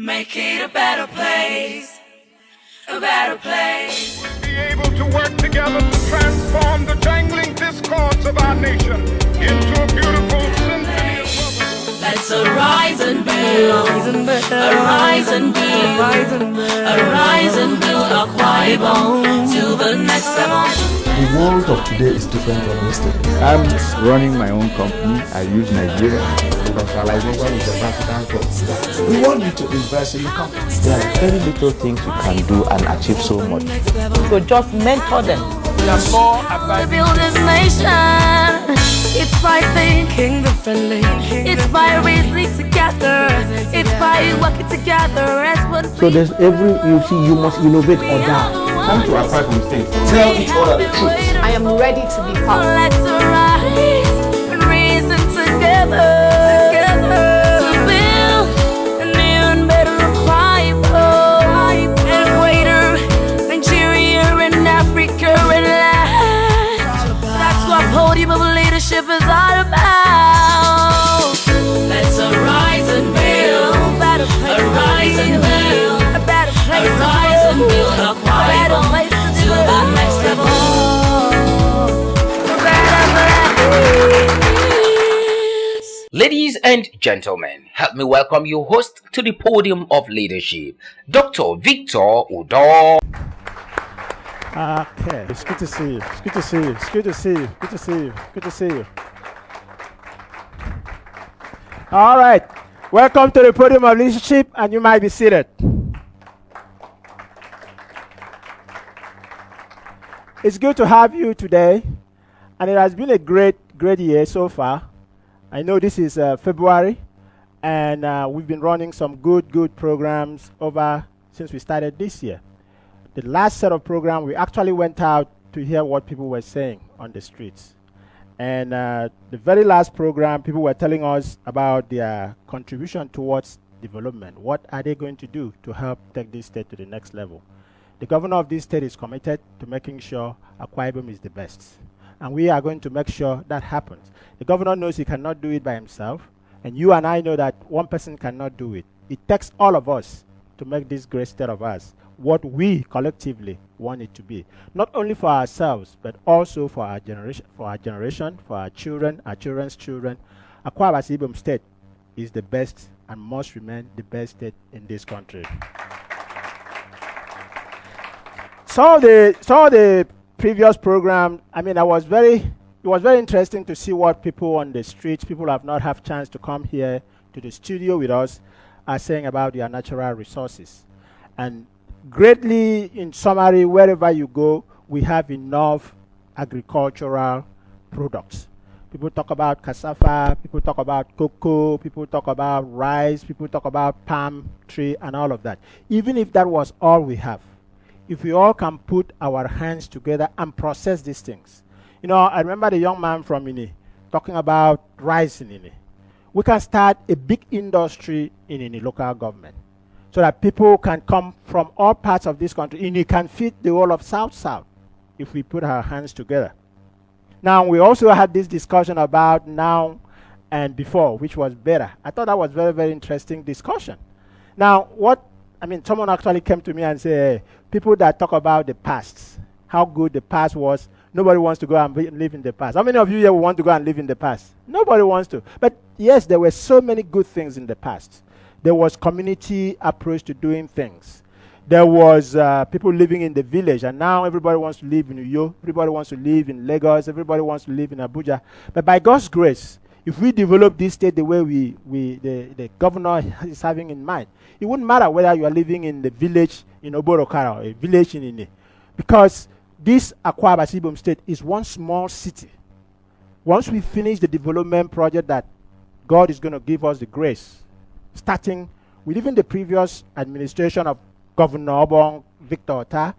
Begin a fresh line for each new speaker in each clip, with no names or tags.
Make it a better place, a better place.
Be able to work together to transform the jangling discords of our nation into a beautiful symphony of brotherhood.
Let's arise and build, arise and build, arise and build our Bible to the next level.
The world of today is different from yesterday.
I'm running my own company. I use Nigeria.
Industrialization is a versatile process. We want you to invest in the company.
There are very little things you can do and achieve so much.
So just mentor them.
To build this nation, it's by thinking differently. It's by reasoning together. It's by working together as one.
So there's you must innovate or die.
Come to our private mistakes. Tell each other the truth.
I am ready to be part.
Let's arise and reason together. To build a new and better Bible and greater Nigeria and Africa and land. That's what podium of leadership is all about. Let's arise and build arise and build a better place. Arise and build a Bible to the next level. A better place.
Ladies and gentlemen, help me welcome your host to the podium of leadership, Dr. Victor Udo.
Okay, it's good to see you. It's good to see you. It's good to see you. Good to see you. Good to see you. All right, welcome to the podium of leadership, and you might be seated. It's good to have you today, and it has been a great year so far. I know this is February, and we've been running some good programs over since we started this year. The last set of programs, we actually went out to hear what people were saying on the streets. And the very last program, people were telling us about their contribution towards development. What are they going to do to help take this state to the next level? The governor of this state is committed to making sure Akwa Ibom is the best. And we are going to make sure that happens. The governor knows he cannot do it by himself. And you and I know that one person cannot do it. It takes all of us to make this great state of ours what we collectively want it to be. Not only for ourselves, but also for our generation, for our children, our children's children. Akwa Ibom State is the best and must remain the best state in this country. Some of the previous program, it was very interesting to see what people on the streets, people who have not had chance to come here to the studio with us, are saying about their natural resources. And greatly, in summary, wherever you go, we have enough agricultural products. People talk about cassava, people talk about cocoa, people talk about rice, people talk about palm tree and all of that. Even if that was all we have, if we all can put our hands together and process these things. I remember the young man from Ini talking about rice in Ini. We can start a big industry in Ini local government so that people can come from all parts of this country. Ini can feed the whole of South if we put our hands together. Now, we also had this discussion about now and before, which was better. I thought that was very, very interesting discussion. Now, someone actually came to me and said, hey, people that talk about the past, how good the past was, nobody wants to go and live in the past. How many of you here want to go and live in the past? Nobody wants to. But yes, there were so many good things in the past. There was community approach to doing things. There was people living in the village, and now everybody wants to live in Uyo, everybody wants to live in Lagos, everybody wants to live in Abuja. But by God's grace, if we develop this state the way the governor is having in mind, it wouldn't matter whether you are living in the village in Oborokara or a village in Ini, because this Akwa Ibom State is one small city. Once we finish the development project that God is going to give us the grace, starting with even the previous administration of Governor Obong Victor Ota,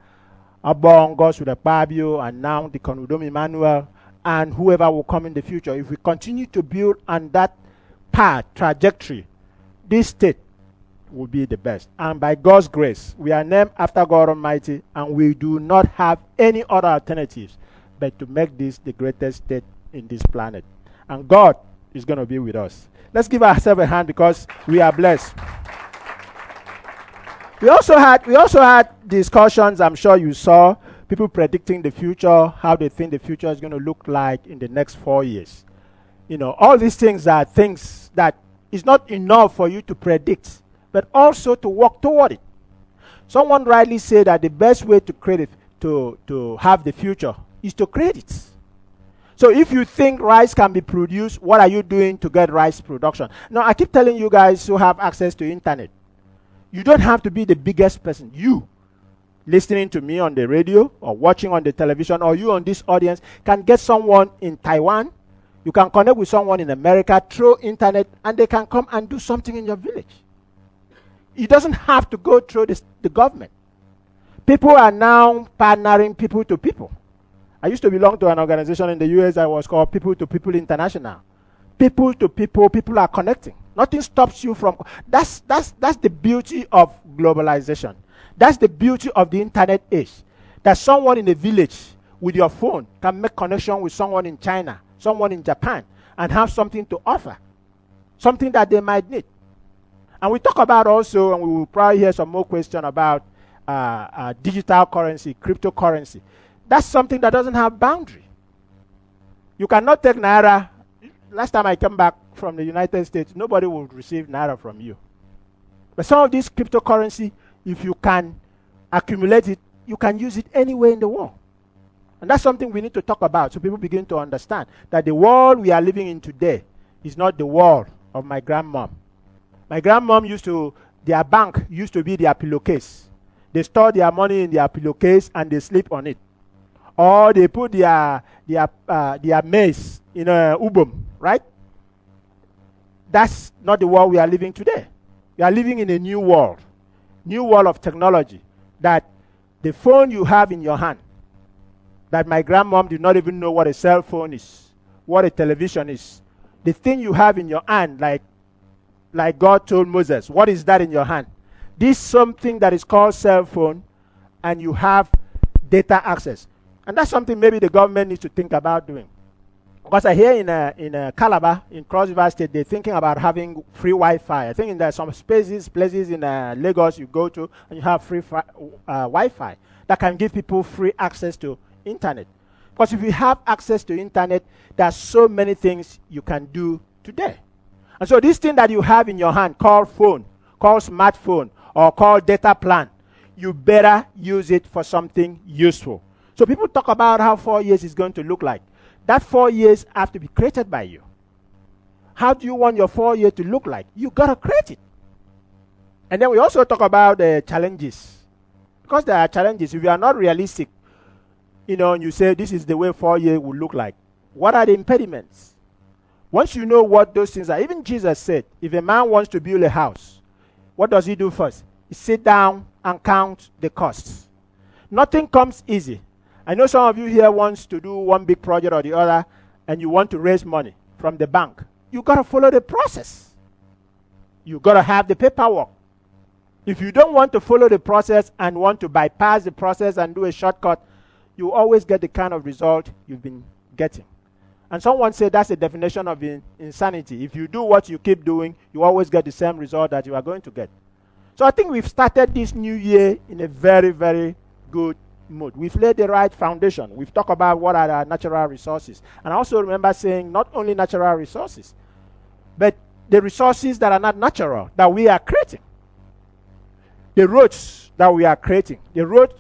Obong Gosuda Babio, and now the Konudom Emmanuel, and whoever will come in the future, if we continue to build on that path, trajectory, this state will be the best. And by God's grace, we are named after God Almighty, and we do not have any other alternatives but to make this the greatest state in this planet. And God is going to be with us. Let's give ourselves a hand because we are blessed. We also had discussions, I'm sure you saw, people predicting the future, how they think the future is going to look like in the next 4 years. You know, all these things are things that is not enough for you to predict, but also to work toward it. Someone rightly said that the best way to create it, to have the future, is to create it. So if you think rice can be produced, what are you doing to get rice production? Now, I keep telling you guys who have access to internet, you don't have to be the biggest person. You, listening to me on the radio or watching on the television, or you on this audience, can get someone in Taiwan. You can connect with someone in America through internet, and they can come and do something in your village. It doesn't have to go through the government. People are now partnering people to people. I used to belong to an organization in the US that was called People to People International. People to people, people are connecting. Nothing stops you from. That's the beauty of globalization. That's the beauty of the internet age. That someone in a village with your phone can make connection with someone in China, someone in Japan, and have something to offer, something that they might need. And we talk about also, and we will probably hear some more question about digital currency, cryptocurrency. That's something that doesn't have boundary. You cannot take Naira. Last time I came back from the United States, nobody would receive Naira from you. But some of this cryptocurrency, if you can accumulate it, you can use it anywhere in the world. And that's something we need to talk about so people begin to understand that the world we are living in today is not the world of my grandmom. My grandmom their bank used to be their pillowcase. They store their money in their pillowcase and they sleep on it. Or they put their maize in a ubum, right? That's not the world we are living today. We are living in a new world of technology, that the phone you have in your hand, that my grandmom did not even know what a cell phone is, what a television is. The thing you have in your hand, like God told Moses, what is that in your hand? This something that is called cell phone, and you have data access. And that's something maybe the government needs to think about doing. Because I hear in Calabar, in Cross River State, they're thinking about having free Wi-Fi. I think in some places in Lagos you go to, and you have free Wi-Fi that can give people free access to internet. Because if you have access to internet, there are so many things you can do today. And so this thing that you have in your hand, called phone, called smartphone, or called data plan, you better use it for something useful. So people talk about how 4 years is going to look like. That 4 years have to be created by you. How do you want your 4 years to look like? You got to create it. And then we also talk about the challenges. Because there are challenges. If you are not realistic, and you say this is the way 4 years will look like, what are the impediments? Once you know what those things are, even Jesus said, if a man wants to build a house, what does he do first? He sit down and count the costs. Nothing comes easy. I know some of you here wants to do one big project or the other, and you want to raise money from the bank. You got to follow the process. You got to have the paperwork. If you don't want to follow the process and want to bypass the process and do a shortcut, you always get the kind of result you've been getting. And someone said that's the definition of insanity. If you do what you keep doing, you always get the same result that you are going to get. So I think we've started this new year in a very, very good mood. We've laid the right foundation. We've talked about what are our natural resources. And I also remember saying not only natural resources, but the resources that are not natural, that we are creating. The roads that we are creating, the road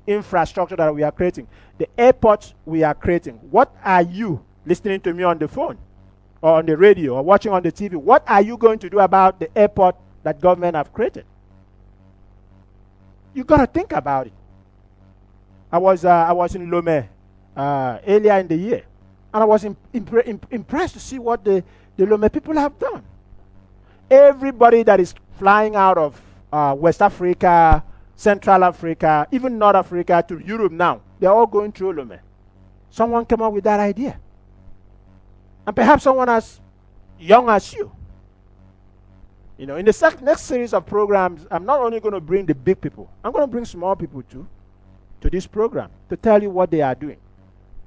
infrastructure that we are creating, the airports we are creating. What are you, listening to me on the phone or on the radio or watching on the TV, what are you going to do about the airport that government have created? You got to think about it. I was in Lome earlier in the year, and I was impressed to see what the Lome people have done. Everybody that is flying out of West Africa, Central Africa, even North Africa to Europe now, they're all going through Lome. Someone came up with that idea. And perhaps someone as young as you. In the next series of programs, I'm not only going to bring the big people, I'm going to bring small people too to this program to tell you what they are doing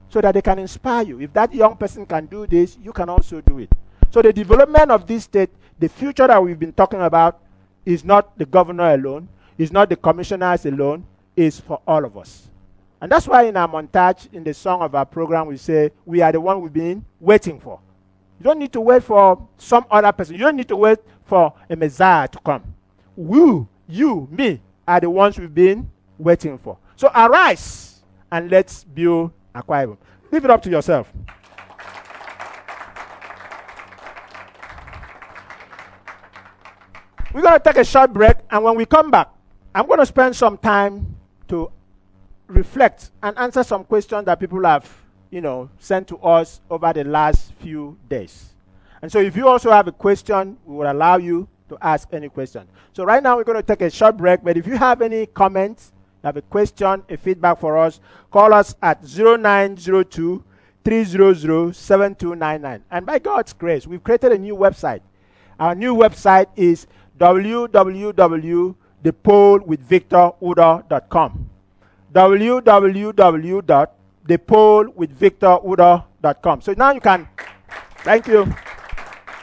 so that they can inspire you. If that young person can do this, you can also do it. So the development of this state, the future that we've been talking about, is not the governor alone. It's not the commissioners alone, it's for all of us. And that's why in our montage, in the song of our program, we say, we are the one we've been waiting for. You don't need to wait for some other person. You don't need to wait for a Messiah to come. You, me, are the ones we've been waiting for. So arise and let's build Akwa Ibom. Leave it up to yourself. We're going to take a short break, and when we come back, I'm going to spend some time to reflect and answer some questions that people have, sent to us over the last few days. And so if you also have a question, we will allow you to ask any question. So right now we're going to take a short break, but if you have any comments, you have a question, a feedback for us, call us at 0902-300-7299. And by God's grace, we've created a new website. Our new website is www.thepolwithvictorudo.com. www.thepolwithvictorudo.com. So now you can, thank you.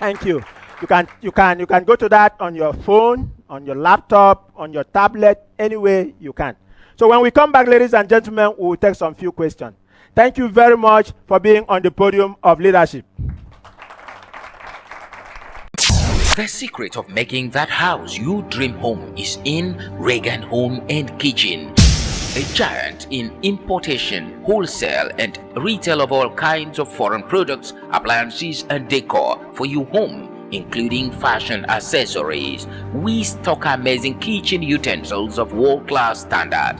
You can go to that on your phone, on your laptop, on your tablet, any way you can. So when we come back, ladies and gentlemen, we will take some few questions. Thank you very much for being on the podium of leadership.
The secret of making that house you dream home is in Reagan Home and Kitchen. A giant in importation, wholesale and retail of all kinds of foreign products, appliances and decor for your home, including fashion accessories. We stock amazing kitchen utensils of world-class standard.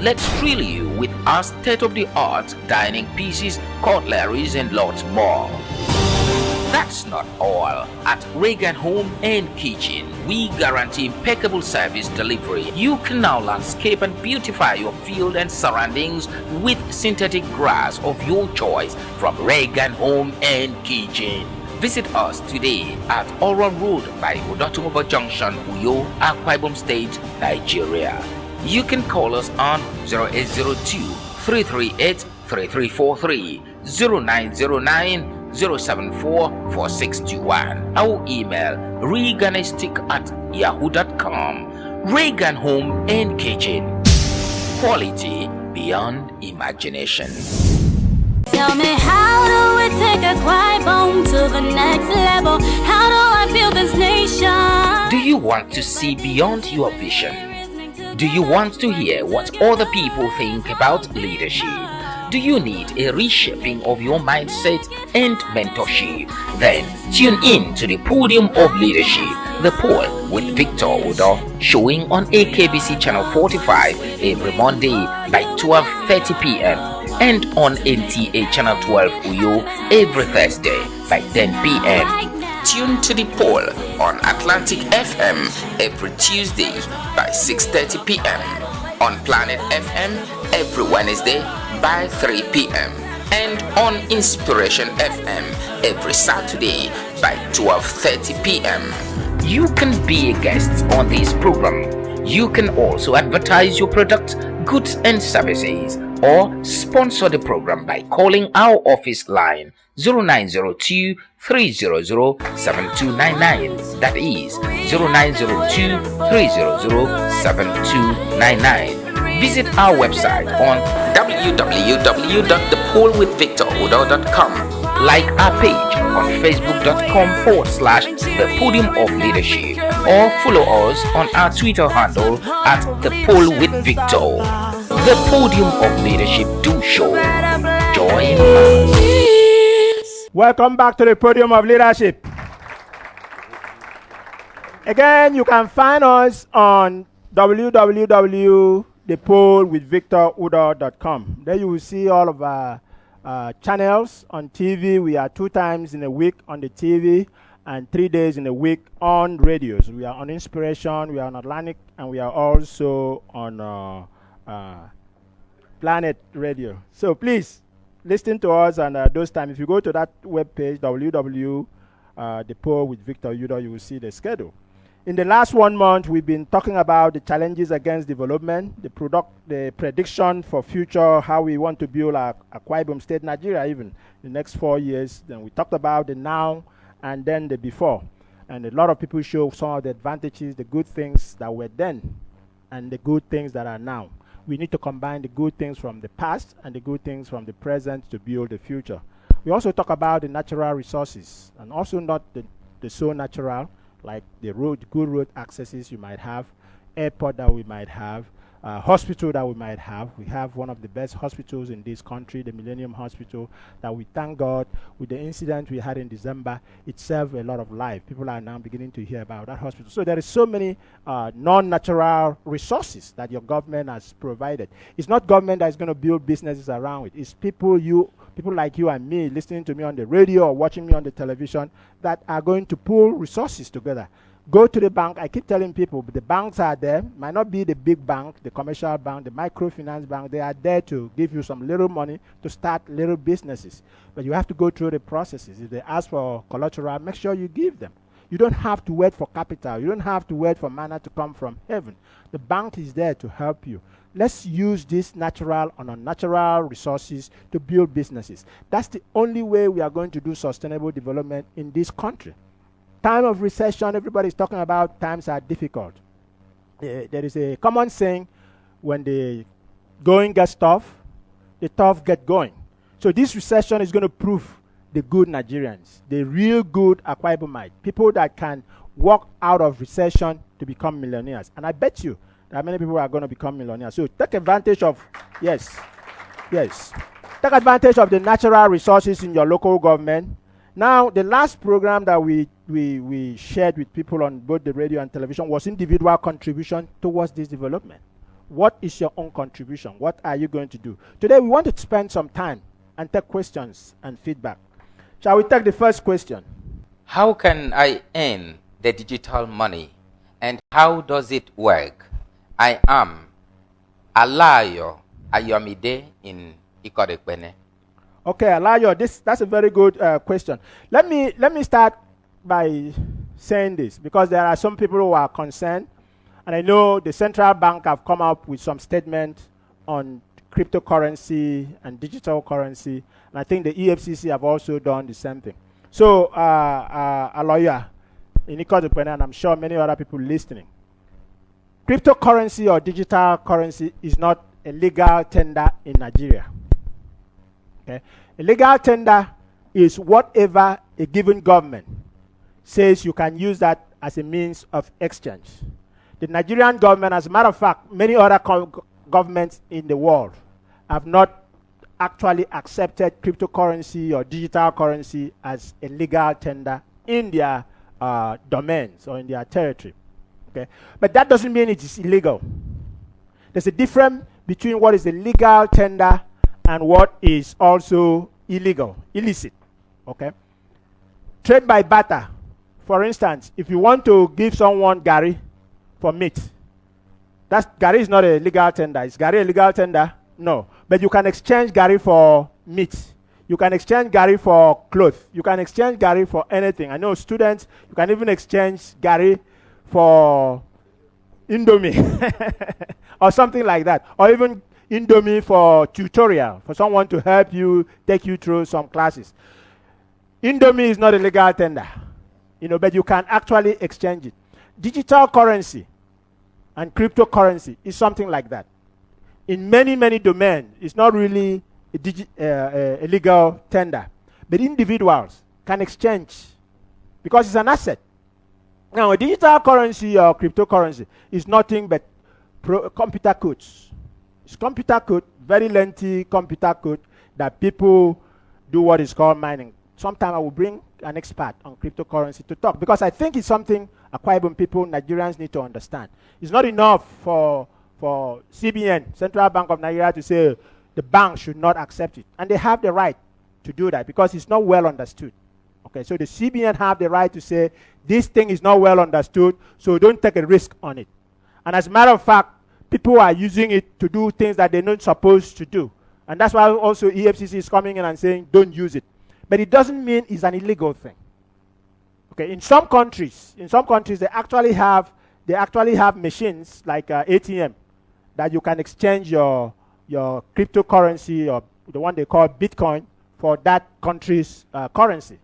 Let's thrill you with our state-of-the-art dining pieces, cutleries and lots more. That's not all. At Reagan Home and Kitchen, we guarantee impeccable service delivery. You can now landscape and beautify your field and surroundings with synthetic grass of your choice from Reagan Home and Kitchen. Visit us today at Oron Road by Odotumobo Junction, Uyo, Akwa Ibom State, Nigeria. You can call us on 0802-338-3343, 0909-074-4621. Our email reganistic@yahoo.com. Reagan Home and Kitchen. Quality beyond imagination.
Tell me, how do we take Akwa Ibom to the next level? How do I build this nation?
Do you want to see beyond your vision? Do you want to hear what other people think about leadership? Do you need a reshaping of your mindset and mentorship? Then tune in to the Podium of Leadership, the POL with Victor Udo, showing on AKBC Channel 45 every Monday by 12:30 p.m. and on NTA Channel 12 Uyo every Thursday by 10 p.m. Tune to the POL on Atlantic FM every Tuesday by 6:30 p.m. on Planet FM every Wednesday by 3 p.m. and on Inspiration FM every Saturday by 12:30 p.m. You can be a guest on this program. You can also advertise your products, goods and services, or sponsor the program by calling our office line 0902-300-7299. That is 0902-300-7299. Visit our website on www.thepolwithvictorudo.com. Like our page on facebook.com/The Podium of Leadership, or follow us on our Twitter handle at The Pol with Victor. The Podium of Leadership do show. Join us.
Welcome back to the Podium of Leadership. Again, you can find us on www.thepolwithvictorudo.com. There you will see all of our channels on TV. We are 2 times in a week on the TV and 3 days in a week on radios. We are on Inspiration, we are on Atlantic, and we are also on Planet Radio. So please listen to us, and those times, if you go to that webpage, www.thepolwithvictorudo, you will see the schedule. In the last 1 month, we've been talking about the challenges against development, the prediction for future, how we want to build Akwa Ibom State, Nigeria, even the next 4 years. Then we talked about the now and then the before. And a lot of people show some of the advantages, the good things that were then. and the good things that are now. We need to combine the good things from the past and the good things from the present to build the future. We also talk about the natural resources, and also not the so natural, like the good road accesses you might have, airport that we might have, hospital that we might have. We have one of the best hospitals in this country, the Millennium Hospital, that we thank God with the incident we had in December. It saved a lot of life. People are now beginning to hear about that hospital. So there is so many non-natural resources that your government has provided. It's not government that is going to build businesses around it. It's people like you and me listening to me on the radio or watching me on the television that are going to pull resources together. Go to the bank. I keep telling people, the banks are there. Might not be the big bank, the commercial bank, the microfinance bank. They are there to give you some little money to start little businesses. But you have to go through the processes. If they ask for collateral, make sure you give them. You don't have to wait for capital. You don't have to wait for manna to come from heaven. The bank is there to help you. Let's use these natural and unnatural resources to build businesses. That's the only way we are going to do sustainable development in this country. Time of recession, everybody's talking about times are difficult. There is a common saying, when the going gets tough, the tough get going. So this recession is going to prove the good Nigerians, the real good Akwa Ibomite, people that can walk out of recession to become millionaires. And I bet you that many people are going to become millionaires. So take advantage of, yes, take advantage of the natural resources in your local government. Now, the last program that we shared with people on both the radio and television was individual contribution towards this development. What is your own contribution? What are you going to do? Today, we want to spend some time and take questions and feedback. Shall we take the first question?
How can I earn the digital money, and how does it work? I am Alayo Ayomide in Ikorekpene.
Okay, Alayo, that's a very good question. Let me start by saying this, because there are some people who are concerned, and I know the central bank have come up with some statement on cryptocurrency and digital currency, and I think the EFCC have also done the same thing. So, Alayo in Ikorekpene, and I'm sure many other people listening, cryptocurrency or digital currency is not a legal tender in Nigeria. Okay. A legal tender is whatever a given government says you can use that as a means of exchange. The Nigerian government, as a matter of fact, many other governments in the world have not actually accepted cryptocurrency or digital currency as a legal tender in their domains or in their territory. Okay. But that doesn't mean it is illegal. There's a difference between what is a legal tender and what is also illegal, illicit. Okay? Trade by barter. For instance, if you want to give someone Gary for meat, Gary is not a legal tender. Is Gary a legal tender? No. But you can exchange Gary for meat. You can exchange Gary for clothes. You can exchange Gary for anything. I know students, you can even exchange Gary for Indomie or something like that. Or even Indomie for tutorial, for someone to help you, take you through some classes. Indomie is not a legal tender, but you can actually exchange it. Digital currency and cryptocurrency is something like that. In many, many domains, it's not really a legal tender, but individuals can exchange because it's an asset. Now, a digital currency or cryptocurrency is nothing but computer codes. It's computer code, very lengthy computer code that people do what is called mining. Sometime I will bring an expert on cryptocurrency to talk, because I think it's something Akwa Ibom people, Nigerians need to understand. It's not enough for CBN, Central Bank of Nigeria, to say the bank should not accept it. And they have the right to do that because it's not well understood. Okay, so the CBN have the right to say this thing is not well understood, so don't take a risk on it. And as a matter of fact, people are using it to do things that they're not supposed to do. And that's why also EFCC is coming in and saying, don't use it. But it doesn't mean it's an illegal thing. Okay, in some countries, they actually have machines like ATM that you can exchange your cryptocurrency, or the one they call Bitcoin, for that country's currency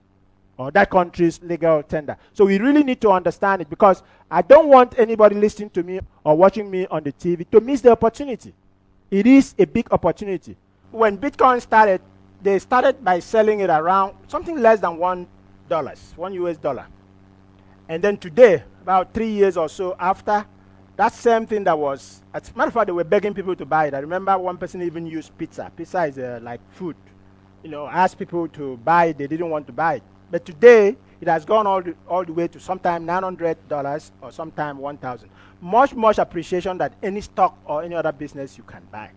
or that country's legal tender. So we really need to understand it, because I don't want anybody listening to me or or watching me on the TV to miss the opportunity. It is a big opportunity. When Bitcoin started, they started by selling it around something less than $1, $1. And then today, about 3 years or so after, that same thing that was, as a matter of fact, they were begging people to buy it. I remember one person even used pizza. Pizza is like food. Asked people to buy it, they didn't want to buy it. But today, it has gone all the way to sometime $900 or sometime $1,000. Much appreciation that any stock or any other business you can buy.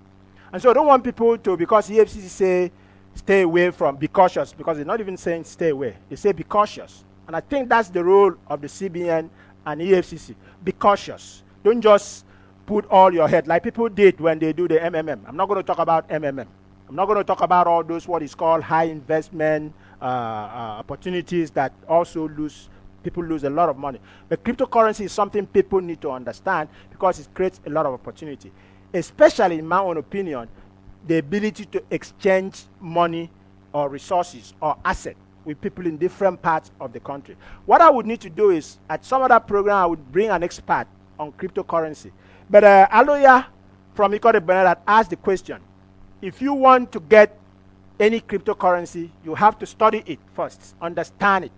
And so I don't want people to, because EFCC say stay away from, be cautious, because they're not even saying stay away. They say be cautious. And I think that's the role of the CBN and EFCC. Be cautious. Don't just put all your head, like people did when they do the MMM. I'm not going to talk about MMM. I'm not going to talk about all those what is called high investment opportunities that also people lose a lot of money. But cryptocurrency is something people need to understand because it creates a lot of opportunity. Especially, in my own opinion, the ability to exchange money or resources or assets with people in different parts of the country. What I would need to do is, at some other program, I would bring an expert on cryptocurrency. But Aloya from Ikode Benin asked the question, if you want to get any cryptocurrency, you have to study it first, understand it.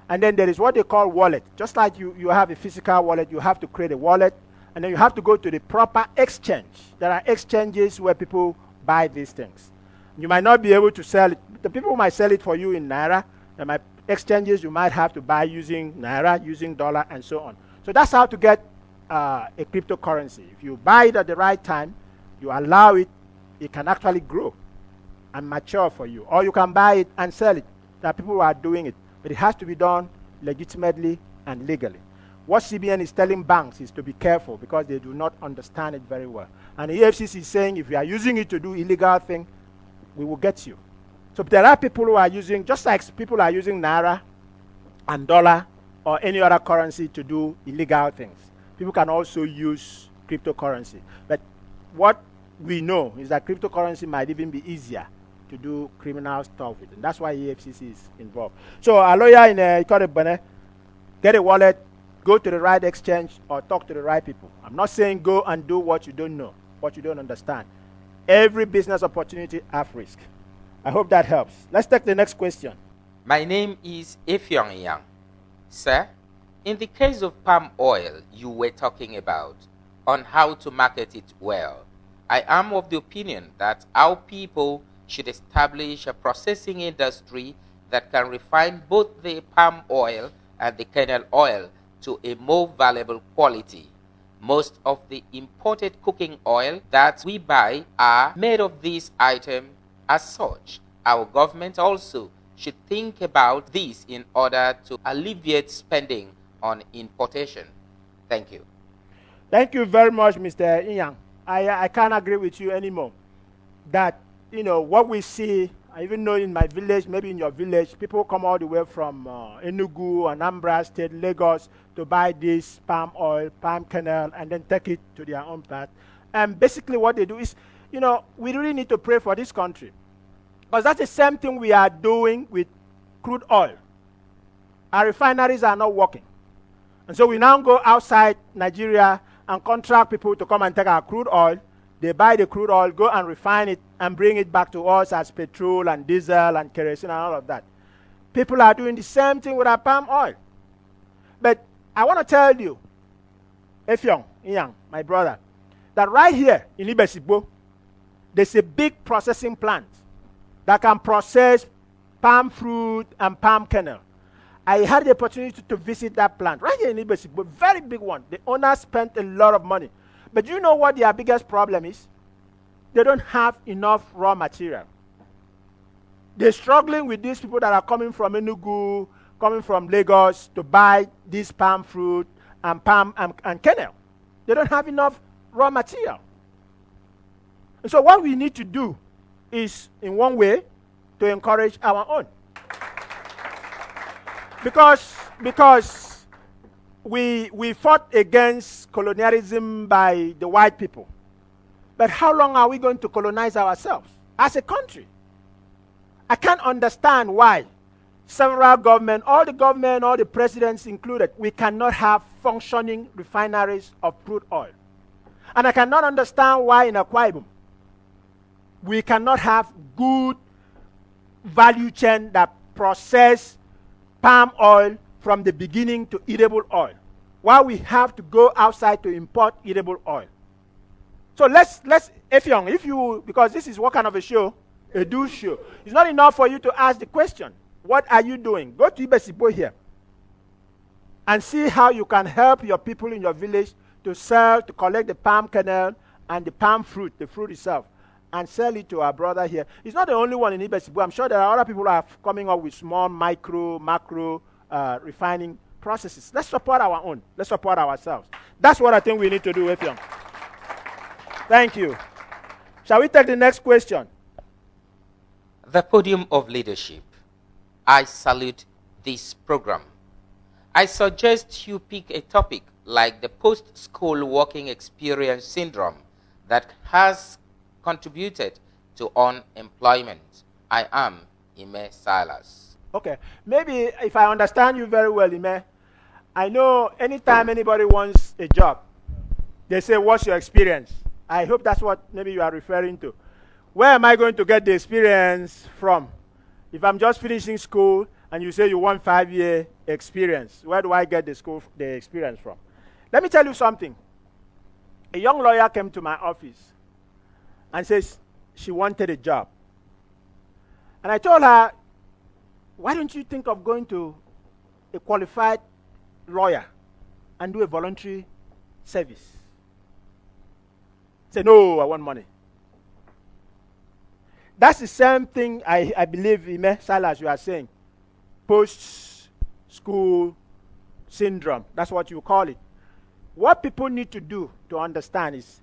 And then there is what they call wallet. Just like you have a physical wallet, you have to create a wallet, and then you have to go to the proper exchange. There are exchanges where people buy these things. You might not be able to sell it. The people might sell it for you in Naira. There might exchanges you might have to buy using Naira, using dollar, and so on. So that's how to get a cryptocurrency. If you buy it at the right time, you allow it, it can actually grow and mature for you. Or you can buy it and sell it. There are people who are doing it. But it has to be done legitimately and legally. What CBN is telling banks is to be careful because they do not understand it very well. And the EFCC is saying if you are using it to do illegal thing, we will get you. So there are people who are using, just like people are using Naira and dollar or any other currency to do illegal things. People can also use cryptocurrency. But what we know is that cryptocurrency might even be easier to do criminal stuff with. And that's why EFCC is involved. So a lawyer in Ikode Benin, get a wallet, go to the right exchange, or talk to the right people. I'm not saying go and do what you don't know, what you don't understand. Every business opportunity has risk. I hope that helps. Let's take the next question.
My name is Efyong Yang. Sir, in the case of palm oil you were talking about on how to market it well, I am of the opinion that our people should establish a processing industry that can refine both the palm oil and the kernel oil to a more valuable quality. Most of the imported cooking oil that we buy are made of this item. As such, our government also should think about this in order to alleviate spending on importation. Thank you.
Thank you very much, Mr. Inyang. I can't agree with you anymore. That, what we see, I even know in my village, maybe in your village, people come all the way from Enugu, Anambra State, Lagos, to buy this palm oil, palm kernel, and then take it to their own part. And basically what they do is, we really need to pray for this country. Because that's the same thing we are doing with crude oil. Our refineries are not working. And so we now go outside Nigeria and contract people to come and take our crude oil. They buy the crude oil, go and refine it, and bring it back to us as petrol and diesel and kerosene and all of that. People are doing the same thing with our palm oil. But I want to tell you, Efyong, Inyang, my brother, that right here in Ibesibo, there's a big processing plant that can process palm fruit and palm kernel. I had the opportunity to visit that plant right here in Ibesibo, very big one. The owner spent a lot of money. But you know what their biggest problem is? They don't have enough raw material. They're struggling with these people that are coming from Enugu, coming from Lagos to buy this palm fruit and palm and kernel. They don't have enough raw material. And so what we need to do is, in one way, to encourage our own. Because we fought against colonialism by the white people. But how long are we going to colonize ourselves as a country? I can't understand why several government, all the presidents included, we cannot have functioning refineries of crude oil. And I cannot understand why in Akwa Ibom we cannot have good value chain that process palm oil from the beginning to edible oil. Why we have to go outside to import edible oil. So let's Effiong, if you, because this is what kind of a show? A do show. It's not enough for you to ask the question, what are you doing? Go to Ibesibo here and see how you can help your people in your village to sell, to collect the palm kernel and the palm fruit, the fruit itself, and sell it to our brother here. He's not the only one in Ibesibo. I'm sure there are other people who are coming up with small, micro, macro refining processes. Let's support our own. Let's support ourselves. That's what I think we need to do, Effiong. Thank you. Shall we take the next question?
The podium of leadership. I salute this program. I suggest you pick a topic like the post-school working experience syndrome that has contributed to unemployment. I am Ime Silas.
Okay. Maybe if I understand you very well, Ime, I know anytime anybody wants a job, they say, what's your experience? I hope that's what maybe you are referring to. Where am I going to get the experience from? If I'm just finishing school and you say you want 5-year experience, where do I get the experience from? Let me tell you something. A young lawyer came to my office and says she wanted a job. And I told her, why don't you think of going to a qualified lawyer and do a voluntary service? Say, no, I want money. That's the same thing I believe, Ime Silas, you are saying. Post-school syndrome. That's what you call it. What people need to do to understand is,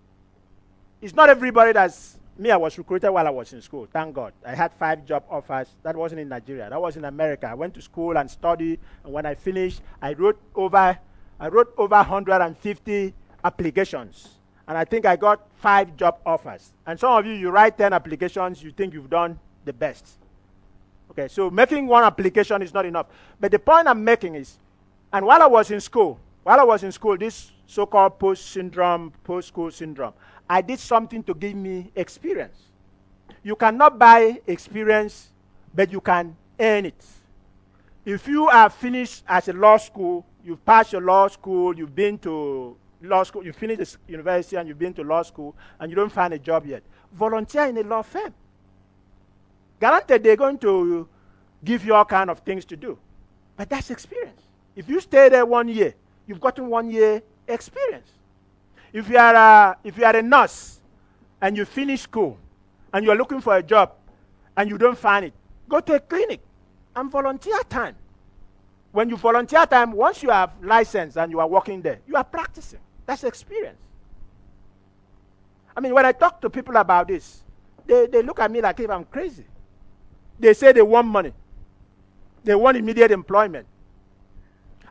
it's not everybody that's, me, I was recruited while I was in school, thank God. I had 5 job offers. That wasn't in Nigeria. That was in America. I went to school and studied, and when I finished, I wrote over 150 applications. And I think I got 5 job offers. And some of you, you write 10 applications, you think you've done the best. Okay, so making 1 application is not enough. But the point I'm making is, and while I was in school, this so-called post-school syndrome, I did something to give me experience. You cannot buy experience, but you can earn it. If you are finished as a law school, you've passed your law school, you've been to law school, you finished the university and you've been to law school and you don't find a job yet, volunteer in a law firm. Guaranteed they're going to give you all kind of things to do. But that's experience. If you stay there 1 year, you've gotten 1 year experience. If you are a nurse and you finish school and you're looking for a job and you don't find it, go to a clinic and volunteer time. When you volunteer time, once you have license and you are working there, you are practicing. That's experience. I mean, when I talk to people about this, they look at me like if I'm crazy. They say they want money. They want immediate employment.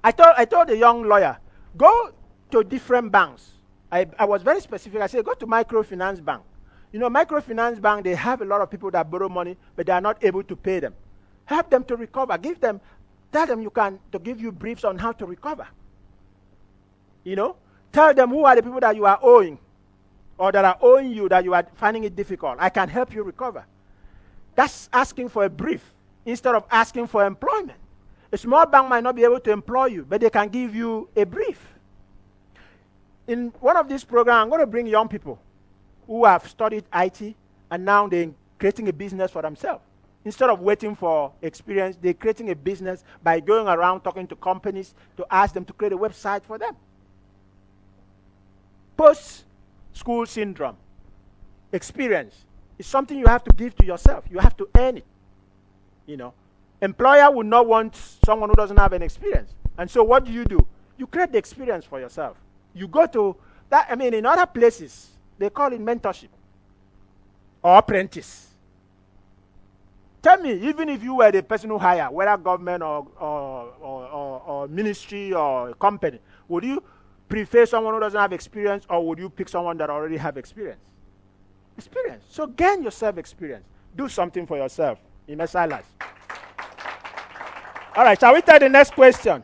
I told the young lawyer, go to different banks. I was very specific. I said, go to microfinance bank. You know, microfinance bank, they have a lot of people that borrow money, but they are not able to pay them. Help them to recover. Tell them to give you briefs on how to recover. You know, tell them who are the people that you are owing or that are owing you that you are finding it difficult. I can help you recover. That's asking for a brief instead of asking for employment. A small bank might not be able to employ you, but they can give you a brief. In one of these programs, I'm going to bring young people who have studied IT and now they're creating a business for themselves. Instead of waiting for experience, they're creating a business by going around talking to companies to ask them to create a website for them. Post-school syndrome, experience, is something you have to give to yourself. You have to earn it. You know, employer would not want someone who doesn't have an experience. And so what do? You create the experience for yourself. You go to that, I mean, in other places, they call it mentorship or apprentice. Tell me, even if you were the person who hired, whether government or ministry or a company, would you prefer someone who doesn't have experience or would you pick someone that already have experience? Experience. So gain yourself experience. Do something for yourself. In Silas. All right, shall we take the next question?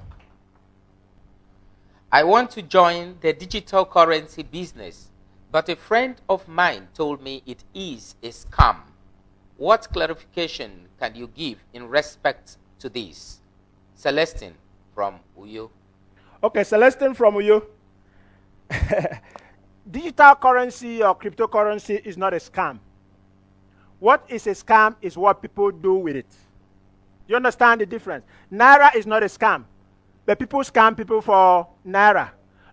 I want to join the digital currency business. But a friend of mine told me it is a scam. What clarification can you give in respect to this? Celestine from Uyo.
Okay, Celestine from Uyo. Digital currency or cryptocurrency is not a scam. What is a scam is what people do with it. You understand the difference? Naira is not a scam, but people scam people for Naira.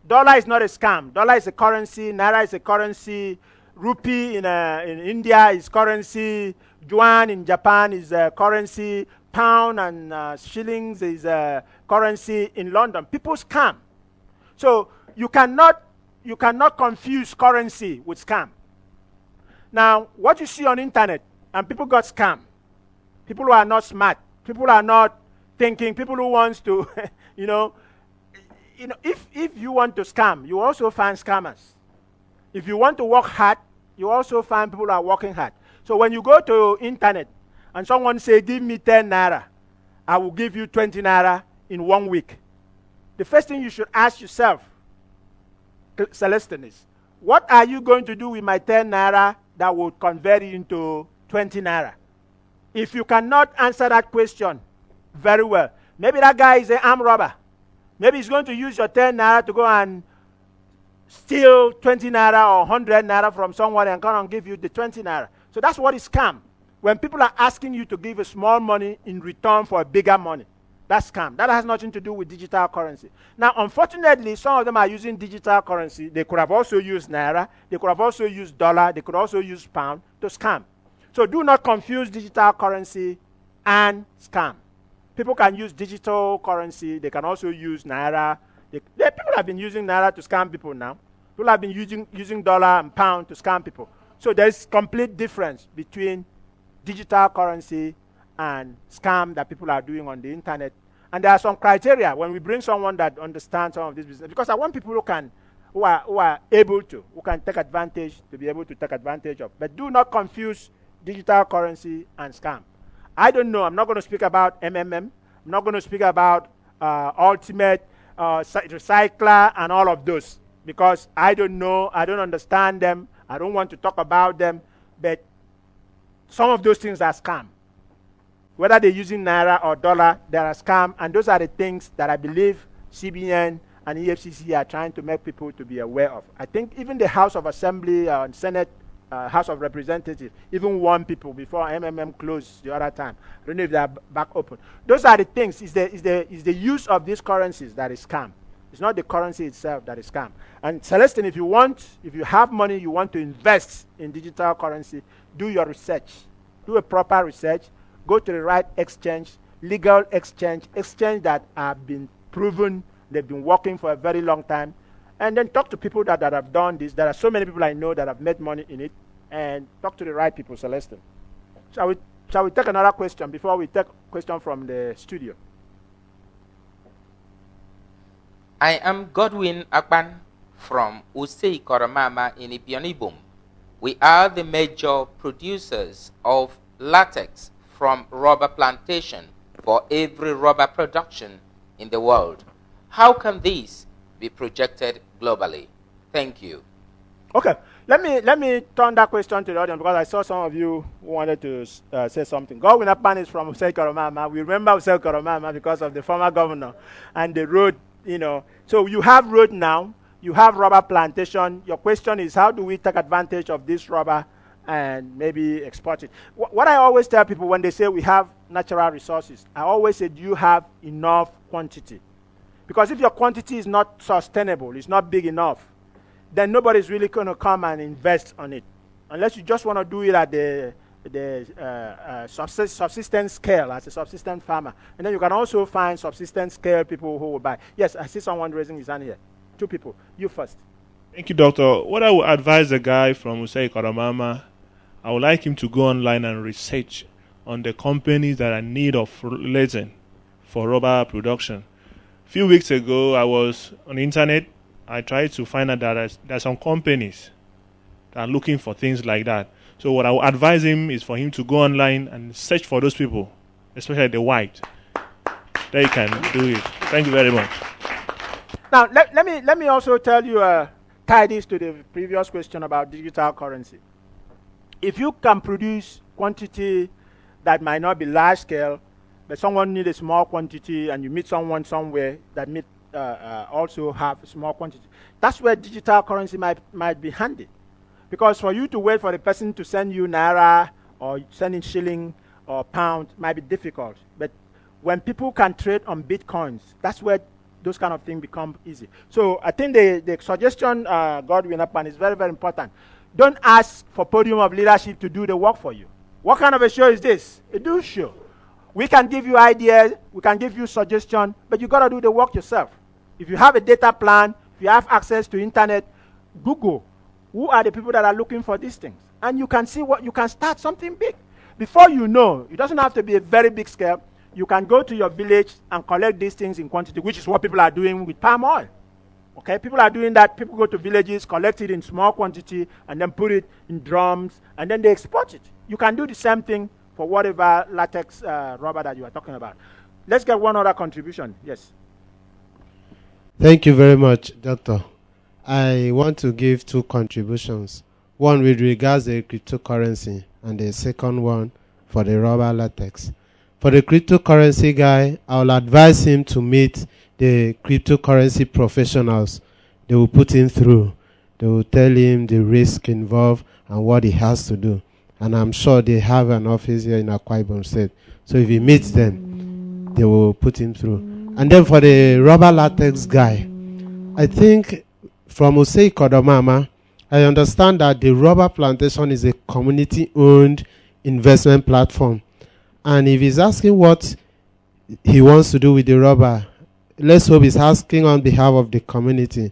Dollar is not a scam. Dollar is a currency. Naira is a currency. Rupee in India is currency. Yuan in Japan is a currency. Pound and shillings is a currency in London. People scam. So you cannot confuse currency with scam. Now, what you see on internet, and people got scammed. People who are not smart. People who are not thinking. People who wants to, if you want to scam, you also find scammers. If you want to work hard, you also find people who are working hard. So when you go to internet and someone say, give me 10 naira, I will give you 20 naira in 1 week. The first thing you should ask yourself, Celestine, is, what are you going to do with my 10 naira that will convert it into 20 naira? If you cannot answer that question very well, maybe that guy is an armed robber. Maybe he's going to use your 10 naira to go and steal 20 naira or 100 naira from someone and come and give you the 20 naira. So that's what is scam. When people are asking you to give a small money in return for a bigger money, that's scam. That has nothing to do with digital currency. Now, unfortunately, some of them are using digital currency. They could have also used naira. They could have also used dollar. They could also use pound to scam. So do not confuse digital currency and scam. People can use digital currency. They can also use naira. People have been using naira to scam people now. People have been using dollar and pound to scam people. So there's complete difference between digital currency and scam that people are doing on the internet. And there are some criteria when we bring someone that understands some of this business. Because I want people who are able to, who can take advantage, to be able to take advantage of. But do not confuse digital currency and scam. I don't know. I'm not going to speak about MMM. I'm not going to speak about Ultimate, Recycler, and all of those. Because I don't know. I don't understand them. I don't want to talk about them. But some of those things are scam. Whether they're using naira or dollar, they are scam. And those are the things that I believe CBN and EFCC are trying to make people to be aware of. I think even the House of Assembly and Senate, House of Representatives, even warned people before MMM closed the other time. I don't know if they are back open. Those are the things. Is the use of these currencies that is scam. It's not the currency itself that is scam. And Celestine, if you have money, you want to invest in digital currency, do your research. Do a proper research. Go to the right exchange, legal exchange that have been proven, they've been working for a very long time. And then talk to people that have done this. There are so many people I know that have made money in it. And talk to the right people, Celestine. Shall we take another question before we take a question from the studio?
I am Godwin Akpan from Usei Koromama in Ibionibum. We are the major producers of latex from rubber plantation for every rubber production in the world. How can this be projected globally? Thank you.
Okay, let me turn that question to the audience because I saw some of you who wanted to say something. Godwin Akpan is from Usei Koromama. We remember Usei Koromama because of the former governor and the road, So you have road now, you have rubber plantation. Your question is, how do we take advantage of this rubber and maybe export it? What I always tell people when they say we have natural resources, I always say, do you have enough quantity? Because if your quantity is not sustainable, it's not big enough, then nobody's really going to come and invest on it. Unless you just want to do it at the subsistence scale as a subsistence farmer. And then you can also find subsistence scale people who will buy. Yes, I see someone raising his hand here. 2 people. You first.
Thank you, Doctor. What I would advise the guy from Usei Koromama, I would like him to go online and research on the companies that are in need of resin for rubber production. A few weeks ago, I was on the internet. I tried to find out that there are some companies that are looking for things like that. So what I would advise him is for him to go online and search for those people, especially the white. They can do it. Thank you very much.
Now, let me also tell you tie this to the previous question about digital currency. If you can produce quantity that might not be large scale, but someone needs a small quantity and you meet someone somewhere that also have a small quantity, that's where digital currency might be handy. Because for you to wait for the person to send you naira or sending shilling or pound might be difficult. But when people can trade on bitcoins, that's where those kind of things become easy. So I think the suggestion, Godwin Upman, is very, very important. Don't ask for podium of leadership to do the work for you. What kind of a show is this? A do show. We can give you ideas, we can give you suggestions, but you got to do the work yourself. If you have a data plan, if you have access to internet, Google who are the people that are looking for these things, and you can see what you can start something big. Before you know, it doesn't have to be a very big scale. You can go to your village and collect these things in quantity, which is what people are doing with palm oil. Okay, people are doing that. People go to villages, collect it in small quantity, and then put it in drums, and then they export it. You can do the same thing for whatever latex rubber that you are talking about. Let's get one other contribution. Yes.
Thank you very much, Doctor. I want to give two contributions. One with regards to the cryptocurrency, and the second one for the rubber latex. For the cryptocurrency guy, I will advise him to meet the cryptocurrency professionals. They will put him through. They will tell him the risk involved and what he has to do. And I'm sure they have an office here in Akwa Ibom State. So if he meets them, they will put him through. And then for the rubber latex guy, I think from Osei Kodomama, I understand that the rubber plantation is a community-owned investment platform. And if he's asking what he wants to do with the rubber, let's hope he's asking on behalf of the community.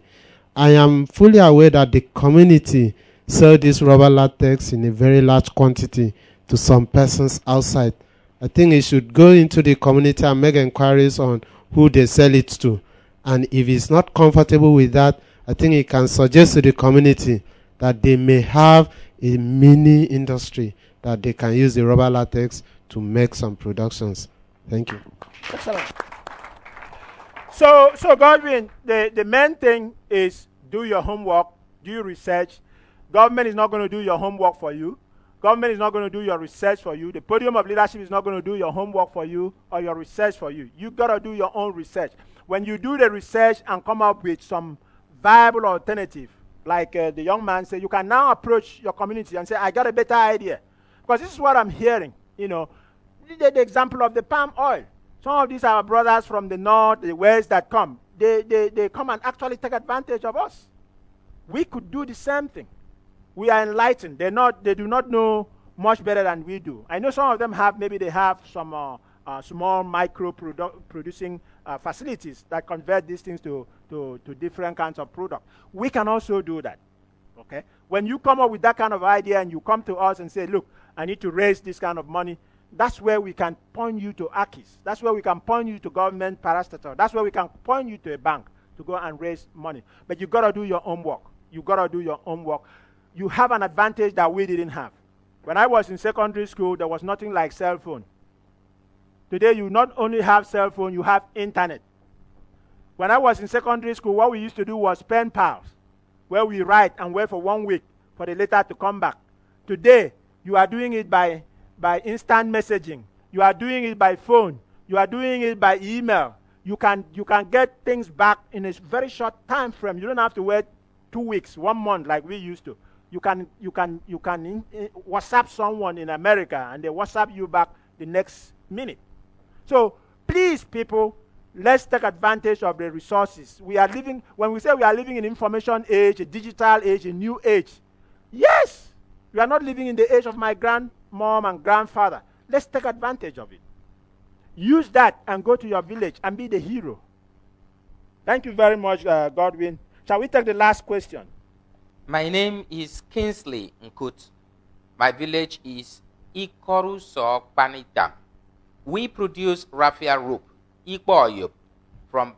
I am fully aware that the community sell this rubber latex in a very large quantity to some persons outside. I think he should go into the community and make inquiries on who they sell it to. And if he's not comfortable with that, I think he can suggest to the community that they may have a mini industry that they can use the rubber latex to make some productions. Thank you.
Excellent. So Godwin, the main thing is do your homework, do your research. Government is not going to do your homework for you. Government is not going to do your research for you. The podium of leadership is not going to do your homework for you or your research for you. You got to do your own research. When you do the research and come up with some viable alternative, like the young man said, you can now approach your community and say, I got a better idea. Because this is what I'm hearing. You know, the example of the palm oil. Some of these are brothers from the north, the west that come. They come and actually take advantage of us. We could do the same thing. We are enlightened. They do not know much better than we do. I know some of them maybe they have some small micro producing facilities that convert these things to different kinds of product. We can also do that. Okay? When you come up with that kind of idea and you come to us and say, look, I need to raise this kind of money, that's where we can point you to AKIS. That's where we can point you to government parastatal. That's where we can point you to a bank to go and raise money. But you got to do your own work. You got to do your own work. You have an advantage that we didn't have. When I was in secondary school, there was nothing like cell phone. Today, you not only have cell phone, you have internet. When I was in secondary school, what we used to do was pen pals, where we write and wait for 1 week for the letter to come back. Today, you are doing it by instant messaging. You are doing it by phone. You are doing it by email. You can get things back in a very short time frame. You don't have to wait 2 weeks, 1 month like we used to. You can WhatsApp someone in America and they WhatsApp you back the next minute. So please, people, let's take advantage of the resources. When we say we are living in information age, a digital age, a new age, yes, we are not living in the age of my grandmom and grandfather. Let's take advantage of it. Use that and go to your village and be the hero. Thank you very much, Godwin. Shall we take the last question?
My name is Kingsley Nkut. My village is Ikoruso Panita. We produce raffia rope, Ikboyop, from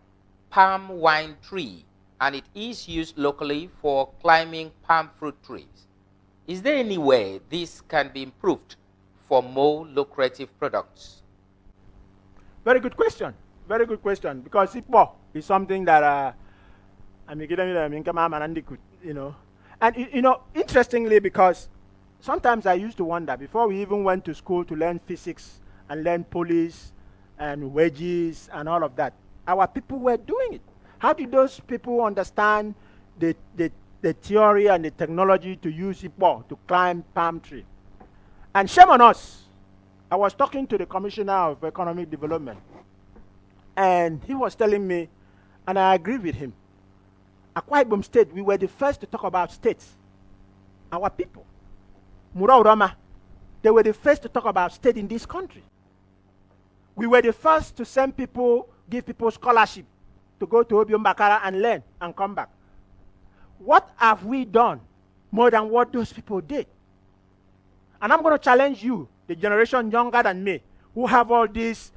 palm wine tree, and it is used locally for climbing palm fruit trees. Is there any way this can be improved for more lucrative products?
Very good question. Very good question. Because Ikbo is something that You know. And you know, interestingly, because sometimes I used to wonder, before we even went to school to learn physics and learn police and wedges and all of that, our people were doing it. How did those people understand the theory and the technology to use Ipo to climb palm tree? And shame on us. I was talking to the Commissioner of Economic Development, and he was telling me, and I agree with him, Akwa Ibom State, we were the first to talk about states. Our people. Mura Urama, they were the first to talk about state in this country. We were the first to send people, give people scholarship to go to Obiom Bakara and learn and come back. What have we done more than what those people did? And I'm going to challenge you, the generation younger than me, who have all these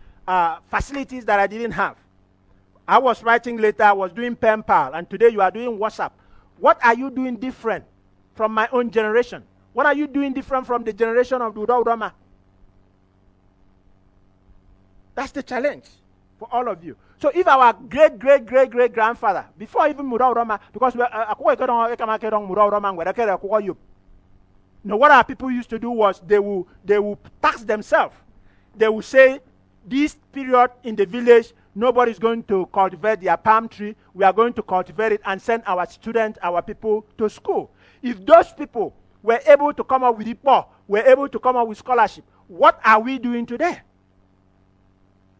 facilities that I didn't have. I was writing later, I was doing pen pal, and today you are doing WhatsApp. What are you doing different from my own generation? What are you doing different from the generation of Duda Urama? That's the challenge for all of you. So if our great-great-great-great-grandfather, before even Mura Urama, because what our people used to do was they will tax themselves. They will say, this period in the village, nobody's going to cultivate their palm tree. We are going to cultivate it and send our students, our people to school. If those people were able to come up with IPO, were able to come up with scholarship, what are we doing today?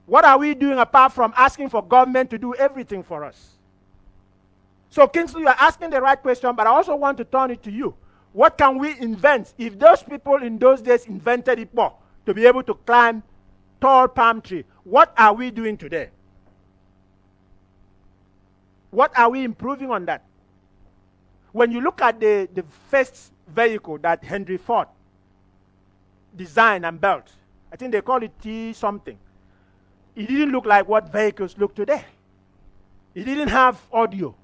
What are we doing apart from asking for government to do everything for us? So, Kingsley, you are asking the right question, but I also want to turn it to you. What can we invent if those people in those days invented IPO to be able to climb tall palm tree? What are we doing today? What are we improving on that? When you look at the first vehicle that Henry Ford designed and built, I think they call it T something. It didn't look like what vehicles look today. It didn't have audio.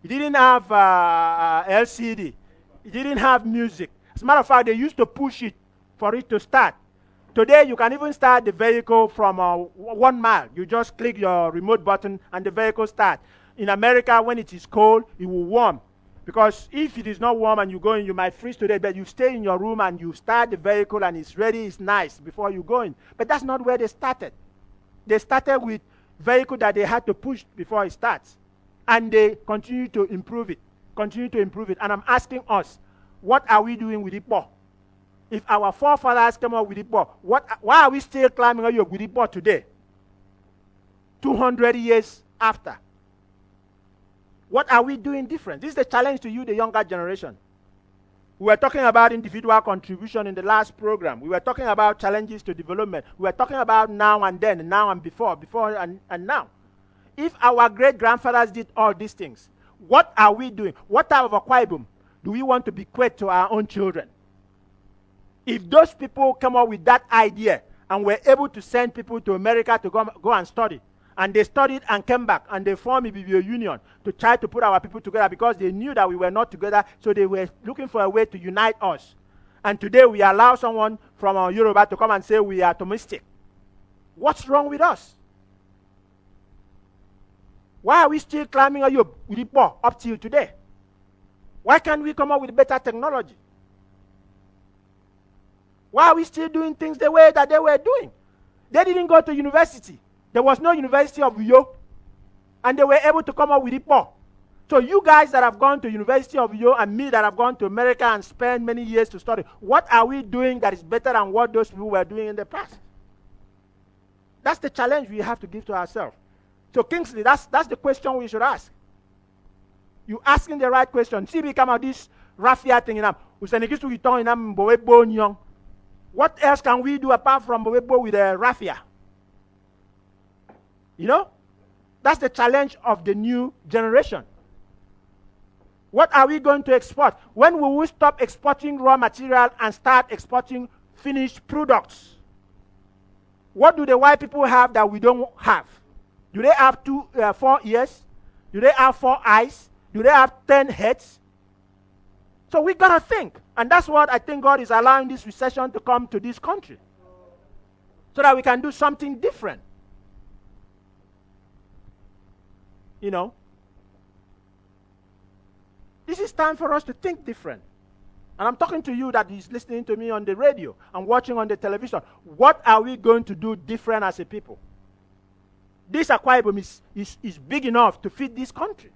It didn't have LCD. It didn't have music. As a matter of fact, they used to push it for it to start. Today, you can even start the vehicle from 1 mile. You just click your remote button and the vehicle starts. In America, when it is cold, it will warm. Because if it is not warm and you go in, you might freeze today, but you stay in your room and you start the vehicle and it's ready, it's nice before you go in. But that's not where they started. They started with vehicle that they had to push before it starts. And they continue to improve it. And I'm asking us, what are we doing with IPO? If our forefathers came up with IPO, why are we still climbing up with IPO today? 200 years after. What are we doing different? This is the challenge to you, the younger generation. We were talking about individual contribution in the last program. We were talking about challenges to development. We were talking about now and then, and now and before and now. If our great-grandfathers did all these things, what are we doing? What type of Akwa Ibom do we want to bequeath to our own children? If those people come up with that idea and were able to send people to America to go and study, and they studied and came back, and they formed a BBO union to try to put our people together because they knew that we were not together, so they were looking for a way to unite us. And today we allow someone from Yoruba to come and say we are atomistic. What's wrong with us? Why are we still climbing up till today? Why can't we come up with better technology? Why are we still doing things the way that they were doing? They didn't go to university. There was no University of Uyo, and they were able to come up with IPO. So you guys that have gone to University of Uyo and me that have gone to America and spent many years to study, what are we doing that is better than what those people were doing in the past? That's the challenge we have to give to ourselves. So Kingsley, that's the question we should ask. You asking the right question. See, we come out this raffia thing in them. What else can we do apart from Bowebo with a raffia? You know? That's the challenge of the new generation. What are we going to export? When will we stop exporting raw material and start exporting finished products? What do the white people have that we don't have? Do they have 4 ears? Do they have 4 eyes? Do they have 10 heads? So we got to think. And that's what I think God is allowing this recession to come to this country. So that we can do something different. You know? This is time for us to think different. And I'm talking to you that is listening to me on the radio and watching on the television. What are we going to do different as a people? This Akwa Ibom is big enough to feed this country.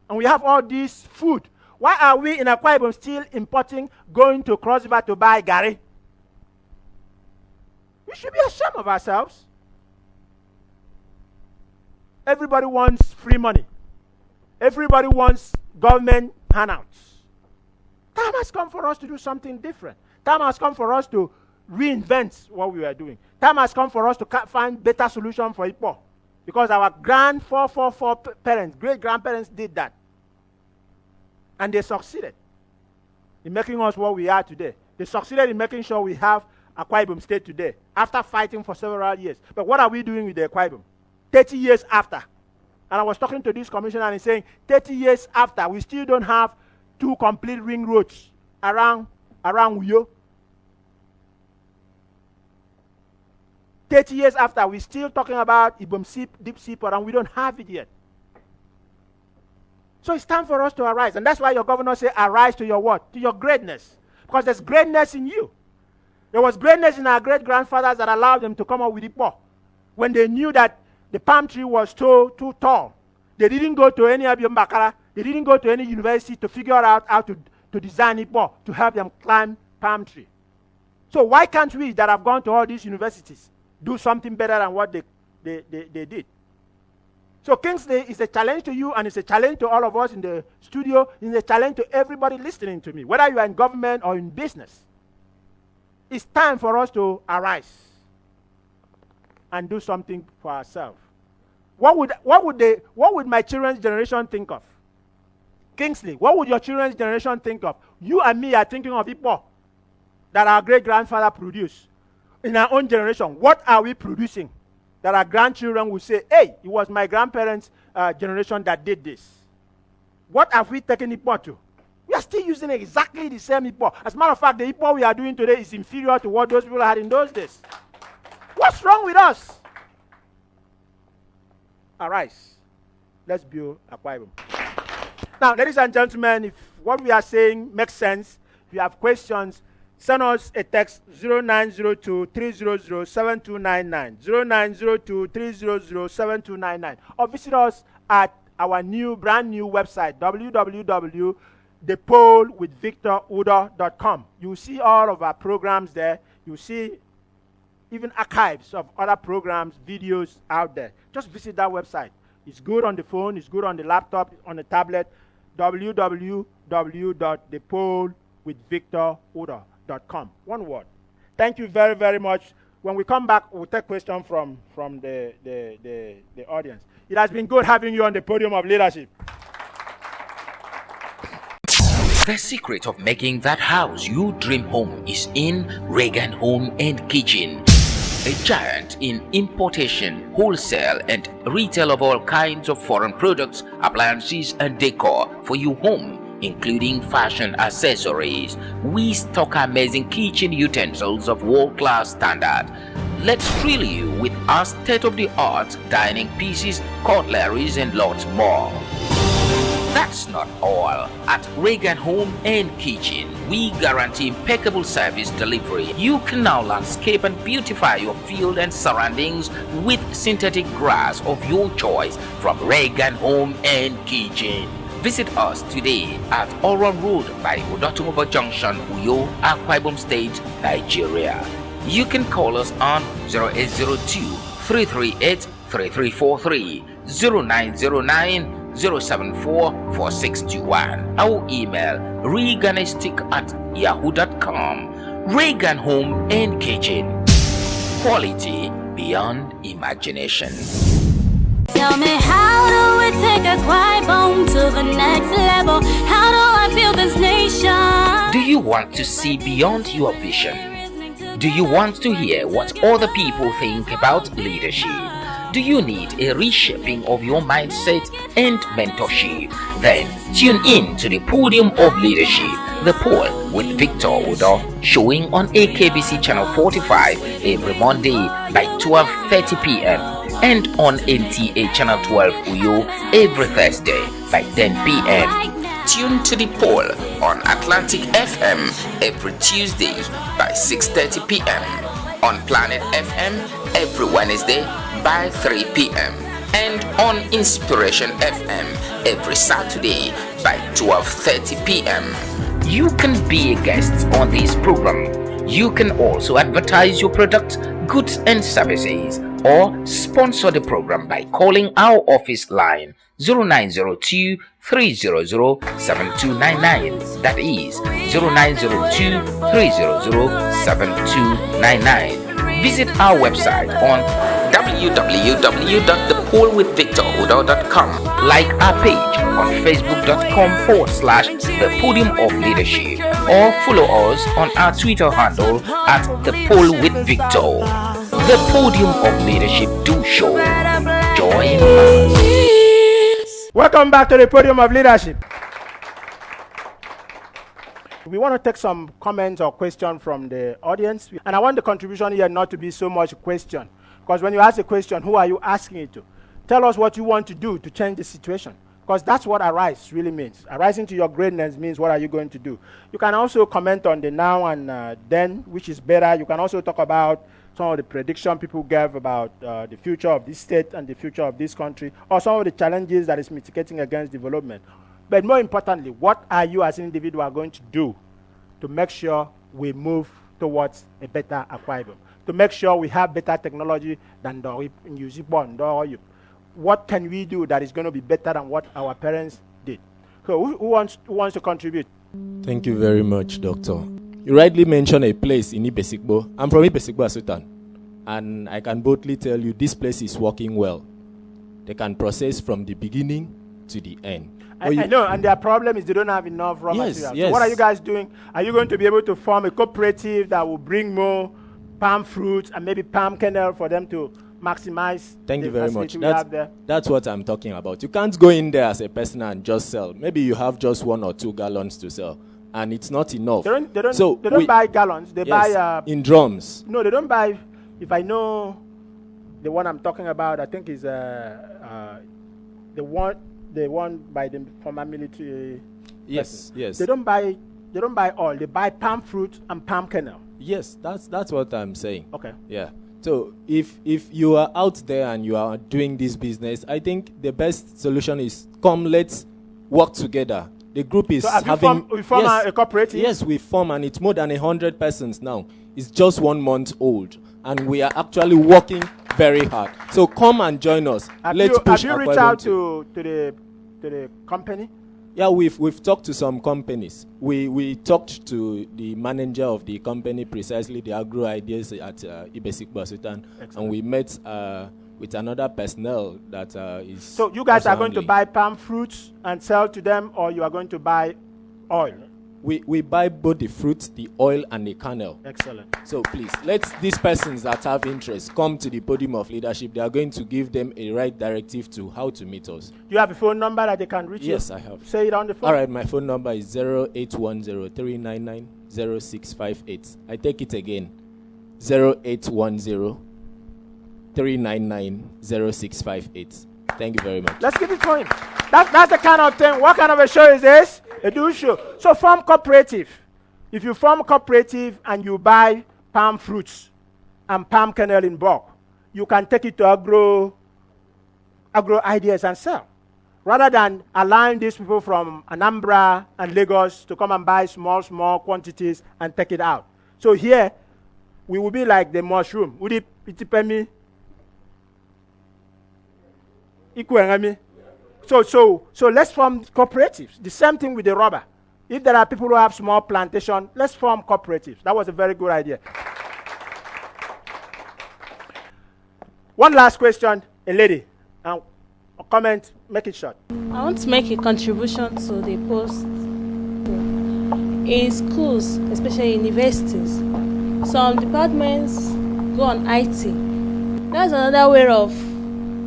And we have all this food. Why are we in Akwa Ibom still importing, going to Cross River to buy gari? We should be ashamed of ourselves. Everybody wants free money. Everybody wants government handouts. Time has come for us to do something different. Time has come for us to reinvent what we were doing. Time has come for us to find better solution for Igbo. Because our parents, great-grandparents did that. And they succeeded in making us what we are today. They succeeded in making sure we have Akwa Ibom State today, after fighting for several years. But what are we doing with the Akwa Ibom? 30 years after. And I was talking to this commissioner and he's saying, 30 years after, we still don't have 2 complete ring roads around Uyo. 30 years after, we're still talking about Ibom Sea, Deep Sea Port, and we don't have it yet. So it's time for us to arise. And that's why your governor said, arise to your what? To your greatness. Because there's greatness in you. There was greatness in our great-grandfathers that allowed them to come up with Ipo. When they knew that the palm tree was too tall, they didn't go to any Abiom Bakara, they didn't go to any university to figure out how to design Ipo to help them climb palm tree. So why can't we that have gone to all these universities do something better than what they did? So Kingsley is a challenge to you, and it's a challenge to all of us in the studio. It's a challenge to everybody listening to me, whether you are in government or in business. It's time for us to arise and do something for ourselves. What would my children's generation think of? Kingsley, what would your children's generation think of? You and me are thinking of Ipo that our great-grandfather produced. In our own generation, what are we producing that our grandchildren will say, hey, it was my grandparents' generation that did this? What have we taken Ipo to? We are still using exactly the same Ipo. As a matter of fact, the Ipo we are doing today is inferior to what those people had in those days. What's wrong with us? Arise. Let's build Akwa Ibom. Now, ladies and gentlemen, if what we are saying makes sense, if you have questions, send us a text 0902-300-7299, 0902-300-7299, or visit us at our brand new website, www.thepolwithvictorudo.com. You see all of our programs there. You see even archives of other programs, videos out there. Just visit that website. It's good on the phone, it's good on the laptop, on the tablet, www.thepolwithvictorudo.com. One word. Thank you very, very much. When we come back, we'll take questions from the audience. It has been good having you on the podium of leadership.
The secret of making that house you dream home is in Reagan Home and Kitchen. A giant in importation, wholesale and retail of all kinds of foreign products, appliances and decor for your home, including fashion accessories. We stock amazing kitchen utensils of world-class standard. Let's thrill you with our state-of-the-art dining pieces, cutleries and lots more. That's not all. At Reagan Home and Kitchen, we guarantee impeccable service delivery. You can now landscape and beautify your field and surroundings with synthetic grass of your choice from Reagan Home and Kitchen. Visit us today at Oron Road by Odotumobo Junction, Uyo, Akwa Ibom State, Nigeria. You can call us on 0802-338-3343, 0909-074-4621. Our email, reganistic@yahoo.com. Reagan Home and Kitchen. Quality beyond imagination.
Tell me, how do we take Akwa Ibom to the next level? How do I build this nation?
Do you want to see beyond your vision? Do you want to hear what other people think about leadership? Do you need a reshaping of your mindset and mentorship? Then tune in to the Podium of Leadership, the POL with Victor Udo, showing on AKBC Channel 45 every Monday by 12:30 p.m. and on NTA Channel 12 Uyo every Thursday by 10 p.m. Tune to the POL on Atlantic FM every Tuesday by 6:30 p.m. on Planet FM every Wednesday by 3 p.m. and on Inspiration FM every Saturday by 12:30 p.m. You can be a guest on this program. You can also advertise your product, goods and services, or sponsor the program by calling our office line 0902 300 7299. That is 0902 300 7299. Visit our website on www.thepolwithvictor.com. Like our page on facebook.com/The Podium of Leadership, or follow us on our Twitter handle at The Pol with Victor. The Podium of Leadership do show. Join us.
Welcome back to the Podium of Leadership. We want to take some comments or questions from the audience. And I want the contribution here not to be so much a question. Because when you ask a question, who are you asking it to? Tell us what you want to do to change the situation. Because that's what arise really means. Arising to your greatness means what are you going to do. You can also comment on the now and then, which is better. You can also talk about some of the prediction people gave about the future of this state and the future of this country, or some of the challenges that is mitigating against development. But more importantly, what are you as an individual going to do to make sure we move towards a better Akwa Ibom, to make sure we have better technology than the what can we do that is going to be better than what our parents did? So who wants to contribute?
Thank you very much, Doctor. You rightly mentioned a place in Ibesikbo. I'm from Ibesikbo, Sultan, and I can boldly tell you this place is working well. They can process from the beginning to the end.
I know, and their problem is they don't have enough raw materials.
Yes.
So what are you guys doing? Are you going to be able to form a cooperative that will bring more palm fruits and maybe palm kernel for them to maximize?
Thank you very much. That's what I'm talking about. You can't go in there as a person and just sell. Maybe you have just 1 or 2 gallons to sell, and it's not enough.
They don't buy gallons. They buy
in drums.
No, they don't buy. If I know the one I'm talking about, I think is the one by the former military.
Yes.
They don't buy oil. They buy palm fruit and palm kernel.
Yes, that's what I'm saying.
Okay.
Yeah. So if you are out there and you are doing this business, I think the best solution is come, let's work together. The group is
we form a cooperative?
Yes, we form, and it's more than 100 persons now. It's just 1 month old, and we are actually working very hard. So come and join us.
Have you reached out to the company?
Yeah, we've talked to some companies. We talked to the manager of the company, precisely the Agro Ideas at Ibesikbo Sultan, and we met with another personnel that is.
So you guys are going to buy palm fruits and sell to them, or you are going to buy oil?
We buy both the fruit, the oil, and the kernel.
Excellent.
So please, let these persons that have interest come to the Podium of Leadership. They are going to give them a right directive to how to meet us.
Do you have a phone number that they can reach you?
Yes, I have.
Say it on the phone.
All right, my phone number is 0810-399-0658. I take it again, 0810-399-0658. Thank you very much.
Let's give it to him. That's the kind of thing. What kind of a show is this? A do show. So form cooperative. If you form cooperative and you buy palm fruits and palm kernel in bulk, you can take it to agro ideas and sell. Rather than allowing these people from Anambra and Lagos to come and buy small quantities and take it out. So here, we will be like the mushroom. Would it pay me? So let's form cooperatives. The same thing with the rubber. If there are people who have small plantation, let's form cooperatives. That was a very good idea. One last question, a lady. A comment, make it short.
I want to make a contribution to the post. In schools, especially universities, some departments go on IT. That's another way of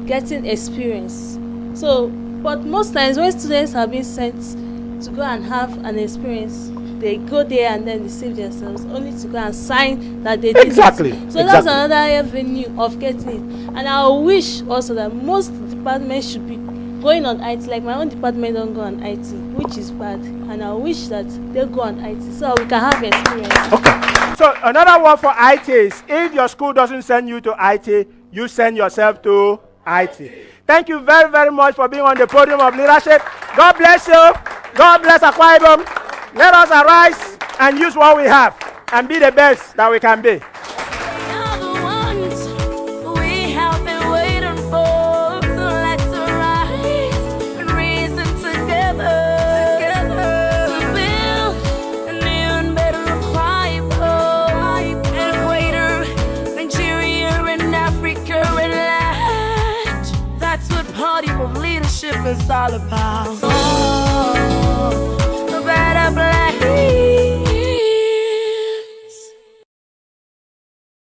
getting experience. So, but most times when students are being sent to go and have an experience, they go there and then deceive themselves only to go and sign that they did
exactly.
it. So that's another avenue of getting it. And I wish also that most departments should be going on IT. Like my own department don't go on IT. which is bad, and I wish that they go on IT so we can have experience.
Okay. So another word for IT is if your school doesn't send you to IT, you send yourself to IT. Thank you very, very much for being on the podium of leadership. God bless you. God bless Akwa Ibom. Let us arise and use what we have and be the best that we can be.
It's all about the better place.